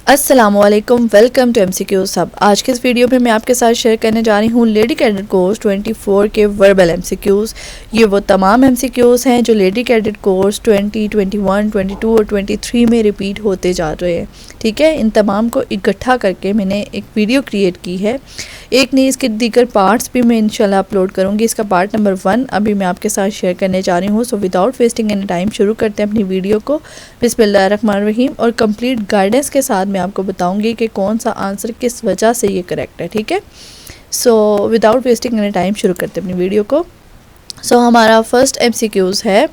अस्सलामुअलैकुम, welcome to MCQ सब। आज के इस वीडियो में मैं आपके साथ शेयर करने जा रही हूँ लेडी कैडेट कोर्स 24 के वर्बल MCQs। ये वो तमाम MCQs हैं जो लेडी कैडेट कोर्स 20, 21, 22 और 23 में रिपीट होते जा रहे हैं। ठीक है, इन तमाम को इकट्ठा करके मैंने एक वीडियो क्रिएट की है। एक नहीं, इसके दीगर पार्ट्स भी मैं इंशाल्लाह अपलोड करूँगी। इसका पार्ट नंबर 1 अभी मैं आपके साथ शेयर करने जा रही हूँ। So without wasting any time शुरू करते हैं अपनी वीडियो को। बिस्मिल्लाहिर्रहमानिर्रहीम। और कंप्लीट गाइडेंस के साथ मैं आपको बताऊंगी कि कौन सा आंसर किस वजह से ये करेक्ट है। ठीक है, so without wasting any time शुरू करते हैं अपनी वीडियो को। सो हमारा फर्स्ट MCQs है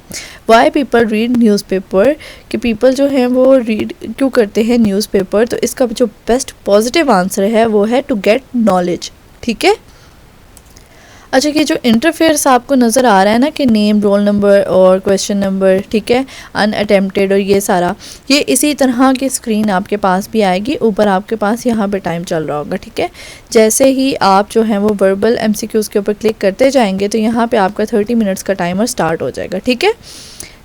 वाई पीपल रीड न्यूज़पेपर, कि पीपल जो हैं वो रीड क्यों करते हैं न्यूज़पेपर। तो इसका जो बेस्ट पॉजिटिव आंसर है वो है टू गेट नॉलेज। ठीक है, अच्छा, ये जो इंटरफेयर्स आपको नज़र आ रहा है ना कि नेम, रोल नंबर और क्वेश्चन नंबर, ठीक है, अनअटेम्प्टेड और ये सारा, ये इसी तरह की स्क्रीन आपके पास भी आएगी। ऊपर आपके पास यहाँ पे टाइम चल रहा होगा। ठीक है, जैसे ही आप जो है वो वर्बल MCQs के ऊपर क्लिक करते जाएंगे तो यहाँ पे आपका 30 मिनट्स का टाइमर स्टार्ट हो जाएगा। ठीक है,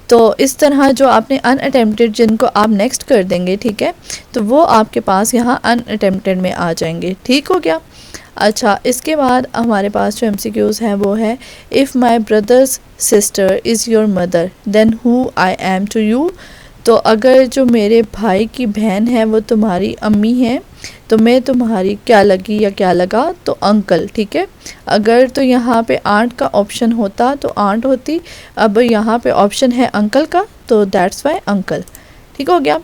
तो इस तरह जो आपने अनअटेम्प्टेड जिनको आप नेक्स्ट कर देंगे, ठीक है, तो वो आपके पास यहाँ अनअटेम्प्टेड में आ जाएंगे। ठीक हो गया। अच्छा, इसके बाद हमारे पास जो MCQs है वो है if my brothers sister is your mother then who I am to you. तो अगर जो मेरे भाई की बहन है वो तुम्हारी अम्मी है तो मैं तुम्हारी क्या लगी या क्या लगा, तो अंकल। ठीक है, अगर तो यहाँ पे आंट का ऑप्शन होता तो आंट होती, अब यहाँ पे ऑप्शन है अंकल का तो दैट्स वाई अंकल। ठीक हो गया।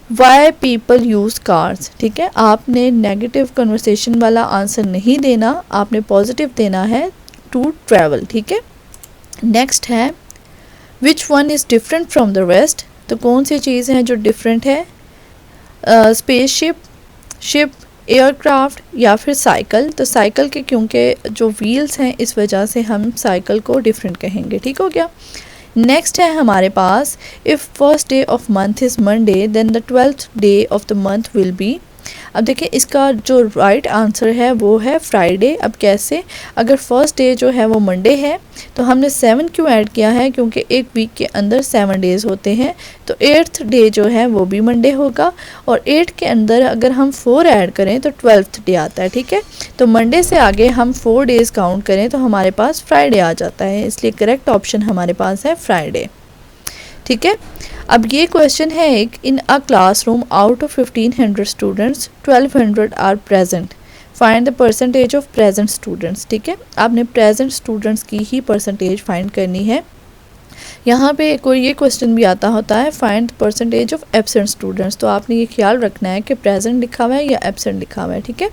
वाई पीपल यूज़ कार्स, ठीक है, आपने नेगेटिव कन्वर्सेशन वाला आंसर नहीं देना, आपने पॉजिटिव देना है, टू ट्रैवल। ठीक है, नेक्स्ट है which one is different from the rest. तो कौन सी चीज़ है जो डिफरेंट है, स्पेसशिप, शिप, एयरक्राफ्ट या फिर साइकिल। तो साइकिल के क्योंकि जो व्हील्स हैं इस वजह से हम साइकिल को डिफरेंट कहेंगे। ठीक हो गया। नेक्स्ट है हमारे पास if first day of month is Monday then the 12th day of the month will be. अब देखिए इसका जो राइट आंसर है वो है फ्राइडे। अब कैसे, अगर फर्स्ट डे जो है वो मंडे है तो हमने 7 क्यों ऐड किया है, क्योंकि एक वीक के अंदर 7 डेज़ होते हैं, तो 8th डे जो है वो भी मंडे होगा, और 8 के अंदर अगर हम 4 ऐड करें तो 12th डे आता है। ठीक है, तो मंडे से आगे हम 4 डेज़ काउंट करें तो हमारे पास फ्राइडे आ जाता है, इसलिए करेक्ट ऑप्शन हमारे पास है फ्राइडे। ठीक है, अब ये क्वेश्चन है एक, in a classroom out of 1500 students 1200 are present, find the percentage of present students. ठीक है, आपने प्रेजेंट स्टूडेंट्स की ही परसेंटेज फाइंड करनी है। यहाँ पे कोई ये क्वेश्चन भी आता होता है find the percentage of absent students, तो आपने ये ख्याल रखना है कि प्रेजेंट लिखा हुआ है या एब्सेंट लिखा हुआ है। ठीक है,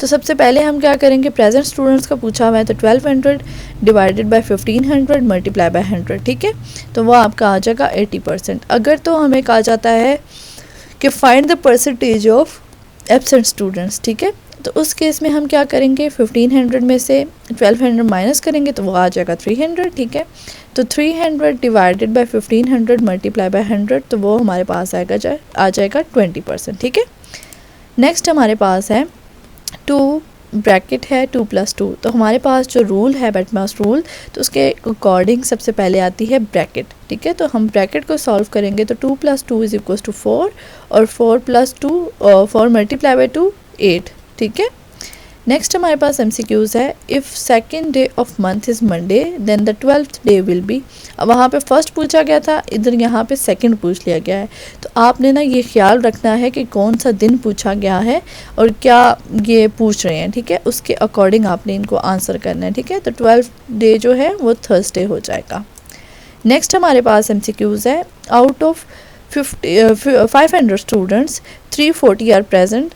तो सबसे पहले हम क्या करेंगे, प्रेजेंट स्टूडेंट्स का पूछा हुआ है तो 1200 डिवाइडेड बाय 1500 मल्टीप्लाई बाय 100। ठीक है, तो वो आपका आ जाएगा 80%। अगर तो हमें कहा जाता है कि find the percentage of absent students, ठीक है, तो उस केस में हम क्या करेंगे, 1500 में से 1200 माइनस करेंगे तो वो आ जाएगा 300। ठीक है, तो 300 डिवाइडेड बाय 1500 मल्टीप्लाई बाय 100, तो वो हमारे पास आ जाएगा 20%। ठीक है, नेक्स्ट हमारे पास है 2 ब्रैकेट है 2 + 2। तो हमारे पास जो रूल है बैटमास रूल, तो उसके अकॉर्डिंग सबसे पहले आती है ब्रैकेट। ठीक है, तो हम ब्रैकेट को सॉल्व करेंगे तो 2 + 2 = 4 और 4 + 2 4 मल्टीप्लाई बाय 2 8। ठीक है, नेक्स्ट हमारे पास MCQs है if second day of month is Monday then the 12th day will be. अब वहाँ पे फर्स्ट पूछा गया था, इधर यहाँ पे सेकंड पूछ लिया गया है, तो आपने ना ये ख्याल रखना है कि कौन सा दिन पूछा गया है और क्या ये पूछ रहे हैं। ठीक है, उसके अकॉर्डिंग आपने इनको आंसर करना है। ठीक है, तो 12th डे जो है वो थर्सडे हो जाएगा। नेक्स्ट हमारे पास MCQs है out of 500 students 340 are present,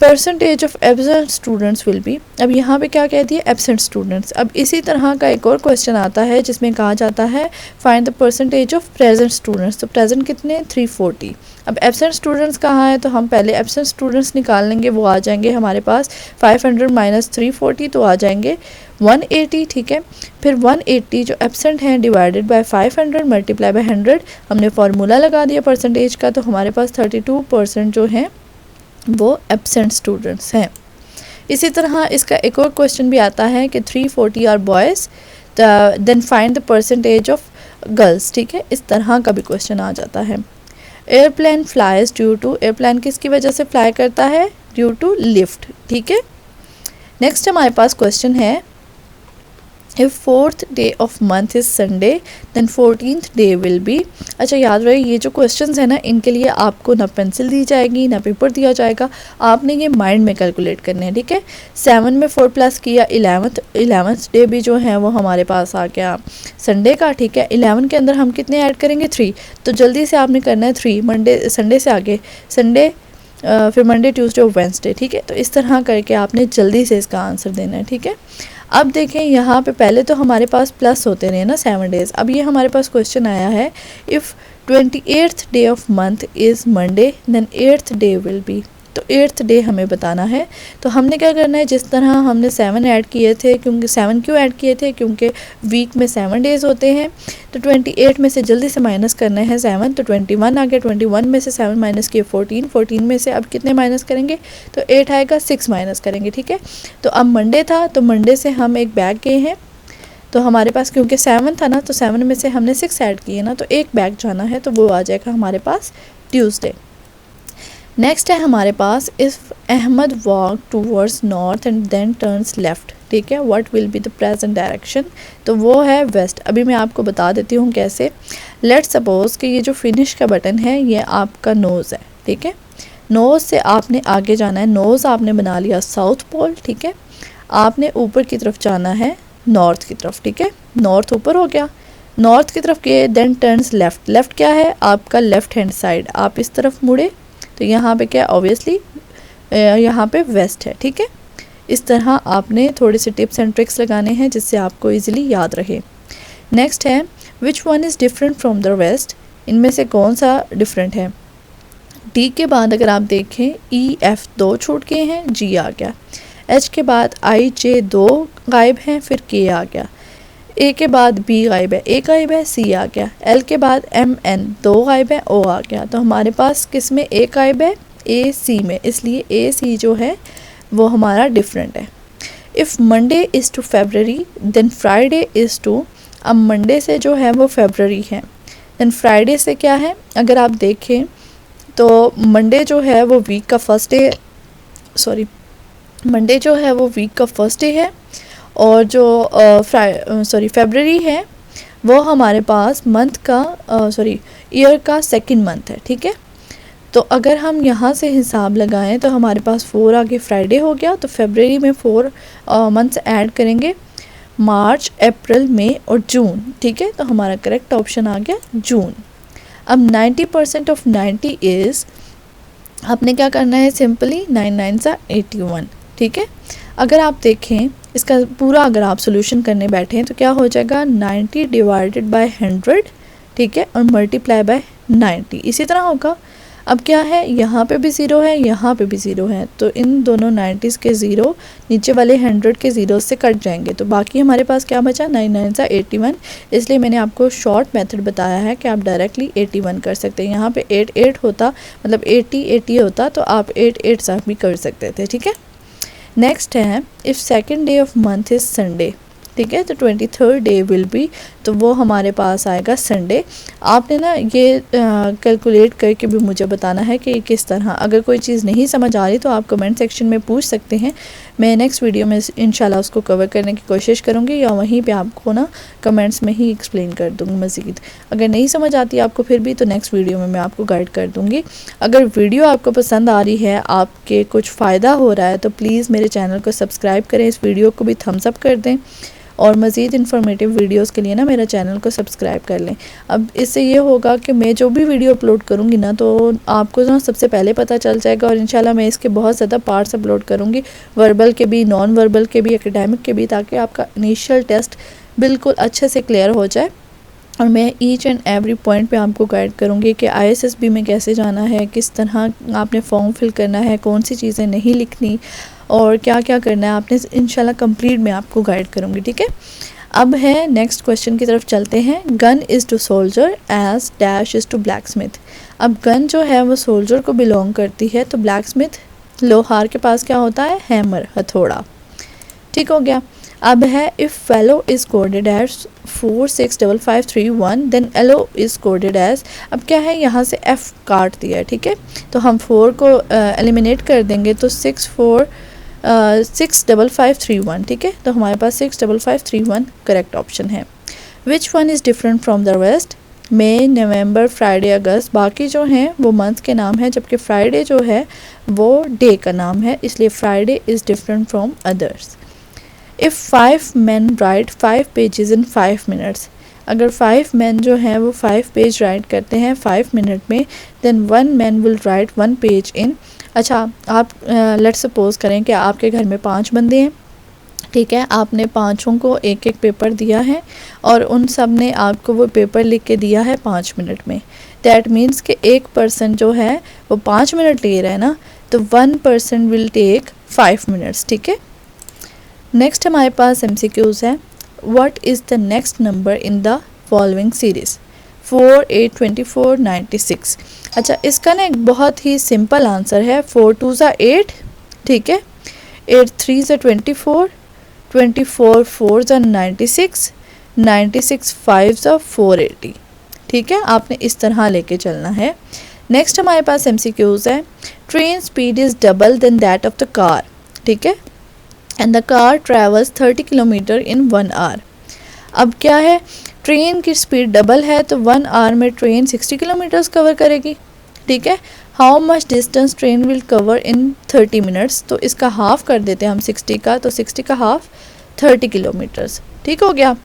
percentage of absent students will be. अब यहाँ पे क्या कह दिया, एब्सेंट स्टूडेंट्स। अब इसी तरह का एक और क्वेश्चन आता है जिसमें कहा जाता है find the percentage of present students. तो प्रेजेंट कितने, 340। अब एब्सेंट स्टूडेंट्स कहाँ है, तो हम पहले एब्सेंट स्टूडेंट्स निकाल लेंगे, वो आ जाएंगे हमारे पास 500 माइनस 340, तो आ जाएंगे 180। ठीक है, फिर 180 जो एब्सेंट हैं डिवाइडेड बाय 500 मल्टीप्लाई बाय 100, हमने फार्मूला लगा दिया परसेंटेज का, तो हमारे पास 32% जो हैं वो एब्सेंट स्टूडेंट्स हैं। इसी तरह इसका एक और क्वेश्चन भी आता है कि 340 are boys then find the percentage of girls. ठीक है, इस तरह का भी क्वेश्चन आ जाता है। Airplane flies due to, airplane किसकी वजह से फ्लाई करता है? ड्यू टू लिफ्ट, ठीक है। नेक्स्ट हमारे पास क्वेश्चन है, if 4th day of month is Sunday then 14th day will be. अच्छा याद रहे ये जो क्वेश्चंस है ना, इनके लिए आपको ना पेंसिल दी जाएगी ना पेपर दिया जाएगा, आपने ये माइंड में कैलकुलेट करने हैं, ठीक है। 7 में 4 प्लस किया, 11th डे भी जो है वो हमारे पास आ गया संडे का, ठीक है। 11 के अंदर हम कितने ऐड करेंगे? 3। तो जल्दी से आपने करना है 3, मंडे संडे से आगे संडे, फिर मंडे ट्यूसडे और वेंसडे, ठीक है। तो इस तरह करके आपने जल्दी से इसका आंसर देना है, ठीक है। अब देखें यहाँ पे पहले तो हमारे पास प्लस होते रहे ना 7 डेज़, अब ये हमारे पास क्वेश्चन आया है, if 28th day of month is Monday then 8th day will be. तो 8th डे हमें बताना है। तो हमने क्या करना है, जिस तरह हमने 7 ऐड किए थे, क्योंकि 7 क्यों ऐड किए थे? क्योंकि वीक में 7 डेज़ होते हैं। तो 28 में से जल्दी से माइनस करना है 7, तो 21 आ गया। 21 में से 7 माइनस किए 14, 14 में से अब कितने माइनस करेंगे? तो 8 आएगा, 6 माइनस करेंगे, ठीक है। तो अब मंडे था, तो मंडे से हम एक बैक गए हैं, तो हमारे पास क्योंकि 7 था ना, तो 7 में से हमने 6 ऐड किए ना, तो एक बैक जाना है, तो वो आ जाएगा हमारे पास ट्यूसडे। नेक्स्ट है हमारे पास, if Ahmad walk towards north and then turns left, ठीक है, what will be the present direction? तो वो है वेस्ट। अभी मैं आपको बता देती हूँ कैसे। लेट्स सपोज कि ये जो फिनिश का बटन है ये आपका नोज़ है, ठीक है। नोज़ से आपने आगे जाना है, नोज़ आपने बना लिया साउथ पोल, ठीक है। आपने ऊपर की तरफ जाना है नॉर्थ की तरफ, ठीक है। नॉर्थ ऊपर हो गया, नॉर्थ की तरफ के देन टर्न्स लेफ्ट। लेफ्ट क्या है? आपका लेफ्ट हैंड साइड, आप इस तरफ मुड़े, तो यहाँ पे क्या ऑब्वियसली यहाँ पे वेस्ट है, ठीक है। इस तरह आपने थोड़े से टिप्स एंड ट्रिक्स लगाने हैं जिससे आपको इजीली याद रहे। नेक्स्ट है, which one is different from the rest? इनमें से कौन सा डिफरेंट है? डी के बाद अगर आप देखें ई एफ 2 छूट गए हैं, जी आ गया। एच के बाद आई जे 2 गायब हैं, फिर के आ गया। ए के बाद बी गायब है, ए गायब है, सी आ गया। एल के बाद एम एन 2 गायब है, ओ आ गया। तो हमारे पास किस में ए गायब है? ए सी में, इसलिए ए सी जो है वो हमारा डिफरेंट है। If Monday is to February then Friday is to, अब मंडे से जो है वो फेबररी है, देन फ्राइडे से क्या है? अगर आप देखें तो मंडे जो है वो वीक का फर्स्ट डे, मंडे जो है वो वीक का फर्स्ट डे है, और जो फेबररी है वो हमारे पास मंथ का ईयर का सेकंड मंथ है, ठीक है। तो अगर हम यहाँ से हिसाब लगाएं तो हमारे पास 4 आगे फ्राइडे हो गया, तो फेबररी में 4 मंथ्स ऐड करेंगे, मार्च, अप्रैल, मई और जून, ठीक है। तो हमारा करेक्ट ऑप्शन आ गया जून। अब 90% ऑफ 90 इज़, आपने क्या करना है, सिंपली 9 9 सा 81, ठीक है। अगर आप देखें इसका पूरा, अगर आप सोल्यूशन करने बैठे हैं तो क्या हो जाएगा, 90 डिवाइडेड बाय 100, ठीक है, और मल्टीप्लाई बाय 90, इसी तरह होगा। अब क्या है, यहाँ पे भी 0 है, यहाँ पे भी 0 है, तो इन दोनों 90s के 0 नीचे वाले 100 के 0 से कट जाएंगे, तो बाकी हमारे पास क्या बचा, 9 9 सा 81। इसलिए मैंने आपको शॉर्ट मेथड बताया है कि आप डायरेक्टली 81 कर सकते हैं। यहाँ पे 8 8 होता, मतलब 80 80 होता, तो आप 8 8 सा भी कर सकते थे, ठीक है। नेक्स्ट है, if second day of month is Sunday, ठीक है, तो 23rd डे विल बी, तो वो हमारे पास आएगा संडे। आपने ना ये कैलकुलेट करके भी मुझे बताना है कि किस तरह, अगर कोई चीज़ नहीं समझ आ रही तो आप कमेंट सेक्शन में पूछ सकते हैं, मैं नेक्स्ट वीडियो में इंशाल्लाह उसको कवर करने की कोशिश करूँगी, या वहीं पे आपको ना कमेंट्स में ही एक्सप्लेन कर दूँगी मज़ीद। अगर नहीं समझ आती आपको फिर भी, तो नेक्स्ट वीडियो में मैं आपको गाइड कर दूँगी। अगर वीडियो आपको पसंद आ रही है, आपके कुछ फ़ायदा हो रहा है, तो प्लीज़ मेरे चैनल को सब्सक्राइब करें, इस वीडियो को भी थम्स अप कर दें, और मज़ीद इन्फॉर्मेटिव वीडियोस के लिए ना मेरा चैनल को सब्सक्राइब कर लें। अब इससे ये होगा कि मैं जो भी वीडियो अपलोड करूँगी ना, तो आपको ना सबसे पहले पता चल जाएगा, और इंशाल्लाह मैं इसके बहुत ज़्यादा पार्ट्स अपलोड करूँगी, वर्बल के भी, नॉन वर्बल के भी, एकेडमिक के भी, ताकि आपका इनिशियल टेस्ट बिल्कुल अच्छे से क्लियर हो जाए। और मैं ईच एंड एवरी पॉइंट पे आपको गाइड करूँगी कि ISSB में कैसे जाना है, किस तरह आपने फॉर्म फिल करना है, कौन सी चीज़ें नहीं लिखनी, और क्या क्या करना है आपने, इंशाल्लाह कंप्लीट मैं आपको गाइड करूँगी, ठीक है। अब है नेक्स्ट क्वेश्चन की तरफ चलते हैं। Gun is to soldier as dash is to blacksmith. अब गन जो है वो सोल्जर को बिलोंग करती है, तो ब्लैक स्मिथ लोहार के पास क्या होता है, हैमर, हथौड़ा, ठीक हो गया। अब है if fellow is coded as 465531 then yellow is coded as, अब क्या है यहाँ से एफ़ काट दिया है, ठीक है, तो हम 4 को एलिमिनेट कर देंगे तो 65531, ठीक है, तो हमारे पास 65531 करेक्ट ऑप्शन है। Which one is different from the rest, May, November, Friday, August, बाकी जो हैं वो मंथ के नाम है, जबकि फ्राइडे जो है वो डे का नाम है, इसलिए Friday is different from others. If 5 men right 5 pages in 5 minutes, अगर 5 men जो हैं वो 5 पेज राइट करते हैं 5 मिनट में, then 1 man will write 1 page in, अच्छा आप लेट्स सपोज करें कि आपके घर में 5 बंदे हैं, ठीक है, आपने पाँचों को एक एक पेपर दिया है और उन सब ने आपको वो पेपर लिख के दिया है 5 मिनट में। दैट मीन्स कि एक पर्सन जो है वो 5 मिनट ले रहा है ना, तो 1 person विल टेक 5 minutes, ठीक है। नेक्स्ट हमारे पास MCQs है। What is the next number in the following series, 4, 8, 24, 96। अच्छा इसका ना एक बहुत ही सिंपल आंसर है, 4 2 ज़ा 8, ठीक है, 8 3 ज़ा 24, 24 4 ज़ा 96, 96 5 ज़ा 480, ठीक है, आपने इस तरह लेके चलना है। नेक्स्ट हमारे पास MCQs है। Train speed is double then that of the car, ठीक है, and the car travels 30 kilometre in 1 hour। अब क्या है, ट्रेन की स्पीड डबल है तो 1 hour में ट्रेन 60 किलोमीटर्स कवर करेगी, ठीक है। How much distance train will cover in 30 minutes, तो इसका हाफ कर देते हैं हम 60 का, तो 60 का हाफ 30 किलोमीटर्स, ठीक हो गया।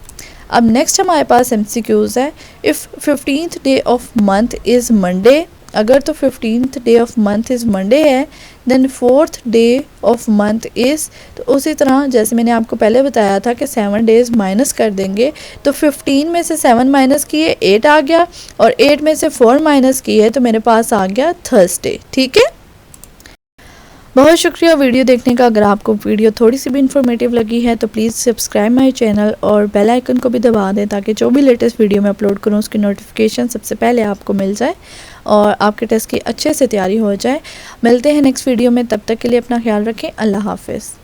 अब नेक्स्ट हमारे पास MCQs है। If 15th day of month is Monday, अगर तो 15th day of month is Monday है, then 4th day of month is, तो उसी तरह जैसे मैंने आपको पहले बताया था कि 7 days माइनस कर देंगे, तो 15 में से 7 माइनस किए 8 आ गया, और 8 में से 4 माइनस किए तो मेरे पास आ गया थर्सडे, ठीक है। बहुत शुक्रिया वीडियो देखने का। अगर आपको वीडियो थोड़ी सी भी इन्फॉर्मेटिव लगी है तो प्लीज़ सब्सक्राइब माय चैनल और बेल आइकन को भी दबा दें, ताकि जो भी लेटेस्ट वीडियो मैं अपलोड करूं उसकी नोटिफिकेशन सबसे पहले आपको मिल जाए और आपके टेस्ट की अच्छे से तैयारी हो जाए। मिलते हैं नेक्स्ट वीडियो में, तब तक के लिए अपना ख्याल रखें। अल्लाह हाफ़िज़।